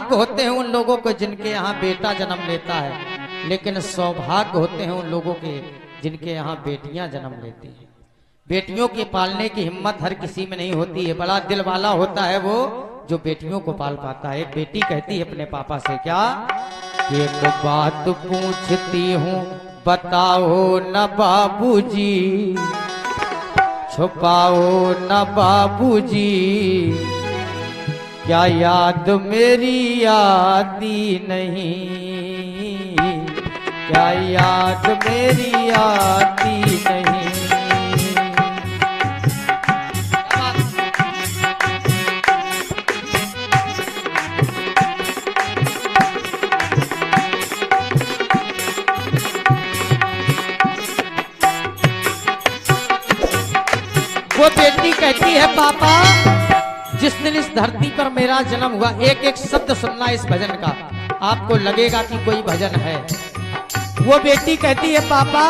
दुर्भाग्य होते हैं उन लोगों को जिनके यहाँ बेटा जन्म लेता है, लेकिन सौभाग्य होते हैं उन लोगों के जिनके यहाँ बेटियां जन्म लेती हैं। बेटियों के पालने की हिम्मत हर किसी में नहीं होती है। बड़ा दिल वाला होता है वो जो बेटियों को पाल पाता है। एक बेटी कहती है अपने पापा से क्या, एक बात पूछती हूँ बताओ न बाबूजी, छुपाओ न बाबूजी, क्या याद मेरी आती नहीं, क्या याद मेरी आती नहीं। वो बेटी कहती है पापा जिस दिन इस धरती पर मेरा जन्म हुआ, एक एक शब्द सुनना इस भजन का, आपको लगेगा कि कोई भजन है। वो बेटी कहती है पापा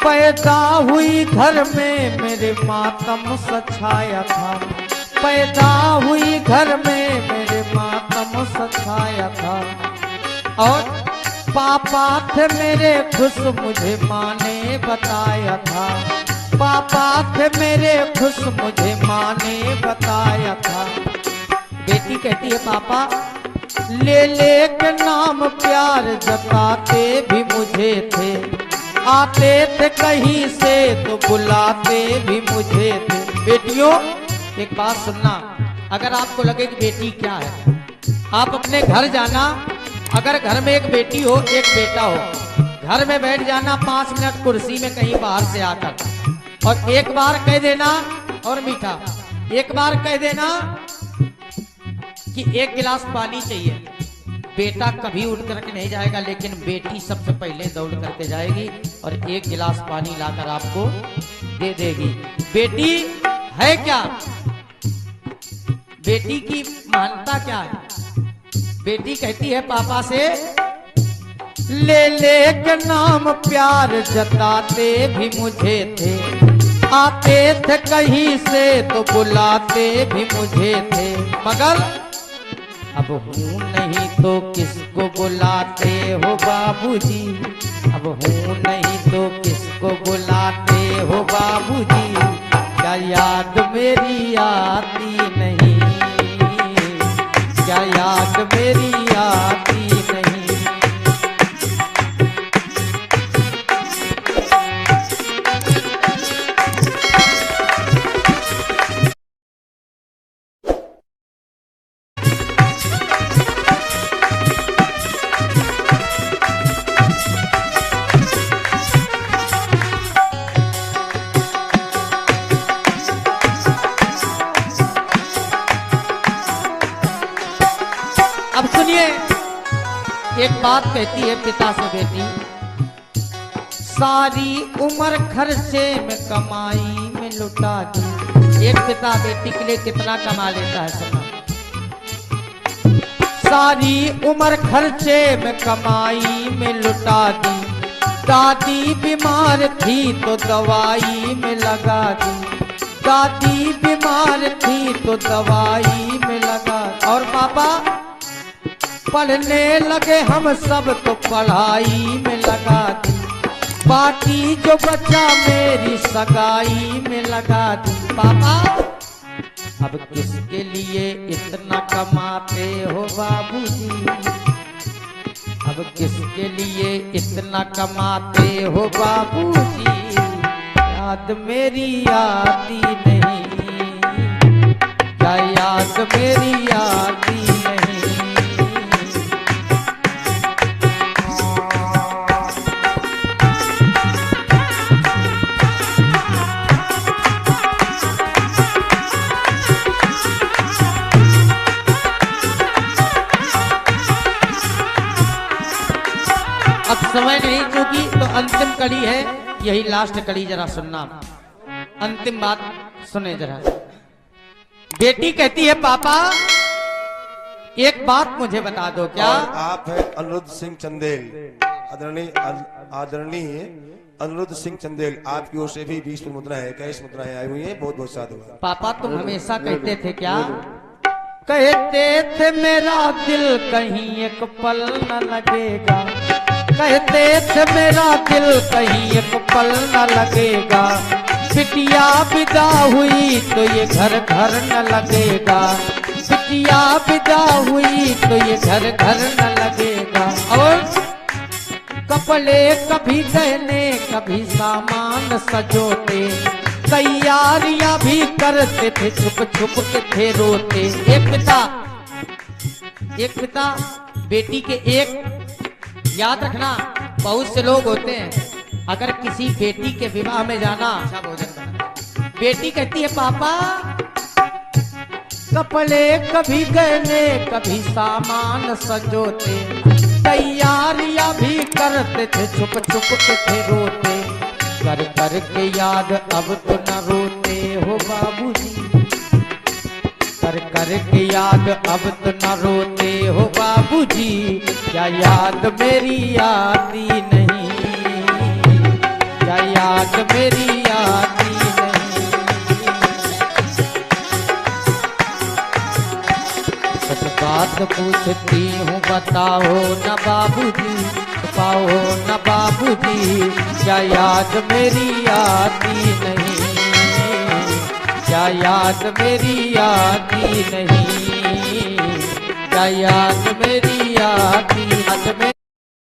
पैदा हुई घर में मेरे मातम सछाया था, पैदा हुई घर में मेरे मातम सछाया था, और पापा थे मेरे खुश मुझे माँ ने बताया था, पापा थे मेरे खुश मुझे माँ ने बताया था। बेटी कहती है पापा ले ले के नाम प्यार जताते भी मुझे थे, आते थे कहीं से तो बुलाते भी मुझे थे। बेटियों एक बात सुनना, अगर आपको लगे कि बेटी क्या है, आप अपने घर जाना, अगर घर में एक बेटी हो एक बेटा हो, घर में बैठ जाना 5 मिनट कुर्सी में कहीं बाहर से आकर, और एक बार कह देना, और मीठा एक बार कह देना कि 1 गिलास पानी चाहिए। बेटा कभी उठ करके नहीं जाएगा, लेकिन बेटी सबसे पहले दौड़ करके जाएगी और 1 गिलास पानी लाकर आपको दे देगी। बेटी है क्या, बेटी की महानता क्या है। बेटी कहती है पापा से ले ले के नाम प्यार जताते भी मुझे थे, आते थे कहीं से तो बुलाते भी मुझे थे, मगर अब हूँ नहीं तो किसको बुलाते हो बाबूजी, अब हूँ नहीं तो किसको बुलाते हो बाबूजी, क्या याद मेरी आती नहीं, क्या याद मेरी आती नहीं। अब सुनिए, एक बात कहती है पिता से बेटी, सारी उम्र खर्चे में कमाई में लुटा दी। एक पिता बेटी के लिए कितना कमा लेता है सुना, सारी उम्र खर्चे में कमाई में लुटा दी, दादी बीमार थी तो दवाई में लगा दी, दादी बीमार थी तो दवाई में लगा, और पापा पढ़ने लगे हम सब तो पढ़ाई में लगा दी, बाकी जो बचा मेरी सगाई में लगा दी। पापा अब किसके लिए इतना कमाते हो बाबूजी, अब किसके लिए इतना कमाते हो बाबूजी, याद मेरी आती नहीं, क्या याद मेरी आती नहीं। अब समय नहीं चूकी तो अंतिम कड़ी है, यही लास्ट कड़ी, जरा सुनना, अंतिम बात सुने जरा। बेटी कहती है पापा एक बात मुझे बता दो क्या। आप है अनिरुद्ध सिंह चंदेल, आदरणीय अनुरुद्ध सिंह चंदेल, आपकी ओर से भी 20 मुद्रा है, 21 मुद्राएं आई हुई हैं। बहुत बहुत साधुवाद। पापा तुम हमेशा कहते थे क्या? कहते थे मेरा दिल कहीं एक पल न लगेगा, कहते थे मेरा दिल कहीं एक पल न लगेगा, बिटिया विदा हुई तो ये घर घर न लगेगा, बिटिया विदा हुई तो ये घर घर न लगेगा। और कपड़े कभी गहने कभी सामान सजोते, तैयारियां भी करते थे, छुप छुप के थे रोते। एक पिता बेटी के एक याद रखना, बहुत से लोग होते हैं अगर किसी बेटी के विवाह में जाना, बेटी कहती है पापा कपड़े कभी गहने कभी सामान सजोते, तैयारियां भी करते थे, छुप छुप के थे रोते, कर कर के याद अब तो न रोते हो बाबूजी, कर कर के याद अब तो न रोते हो बाबूजी, क्या याद मेरी आती नहीं, क्या याद मेरी आती नहीं। सच बात पूछती हूँ बताओ न बाबूजी, पाओ न बाबूजी, क्या याद मेरी आती नहीं, क्या याद मेरी आती नहीं, क्या याद मेरी आती।